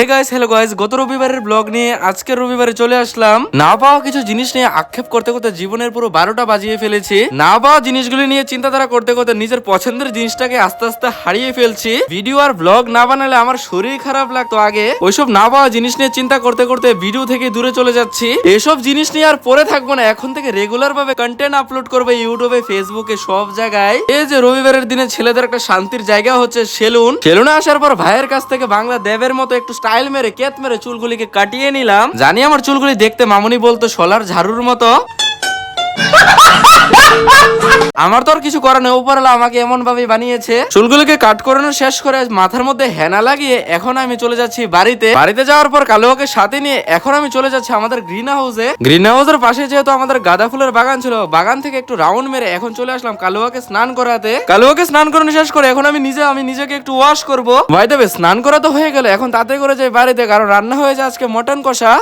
Hello guys, গত রবিবারের blog নিয়ে আজকের রবিবারে চলে আসলাম। না পাওয়া কিছু জিনিস নিয়ে আক্ষেপ করতে করতে জীবনের পুরো 12টা বাজিয়ে ফেলেছি। না পাওয়া জিনিসগুলি নিয়ে চিন্তাধারা করতে করতে নিজের পছন্দের জিনিসটাকে আস্তে আস্তে হারিয়ে ফেলছি। ভিডিও আর ব্লগ না বানালে আমার শরীর খারাপ লাগতো আগে। ওইসব না পাওয়া জিনিস নিয়ে চিন্তা করতে করতে ভিডিও থেকে দূরে চলে যাচ্ছি। এসব জিনিস নিয়ে আর পরে থাকবো না, এখন থেকে রেগুলার ভাবে কন্টেন্ট আপলোড করবে ইউটিউবে, ফেসবুকে, সব জায়গায়। এই যে রবিবারের দিনে ছেলেদের একটা শান্তির জায়গা হচ্ছে সেলুনে আসার পর ভাইয়ের কাছ থেকে বাংলা দেবের মতো একটু স্টাইল মেরে কেত মেরে চুলগুলিকে কাটিয়ে নিলাম। জানি আমার চুলগুলি দেখতে মামুনি বলতো শলার ঝাড়ুর মতো। আমার তো আর কিছু করার নেই, উপরওয়ালা আমাকে এমন ভাবে বানিয়েছে। চুলগুলোকে কাট করানো শেষ করে মাথার মধ্যে হেনা লাগিয়ে এখন আমি চলে যাচ্ছি বাড়িতে যাওয়ার পর কালুয়াকে সাথে নিয়ে এখন আমি চলে যাচ্ছি আমাদের গ্রিন হাউসের পাশে যেহেতু আমাদের গাঁদা ফুলের বাগান ছিল, বাগান থেকে একটু রাউন্ড মেরে এখন চলে আসলাম কালুয়াকে স্নান করাতে। কালুয়াকে স্নান করানো শেষ করে এখন আমি নিজেকে একটু ওয়াশ করবো। ভাই দেবে স্নান করা তো হয়ে গেল, এখন তাতে করে যাই বাড়িতে, কারণ রান্না হয়েছে আজকে মটন কষা।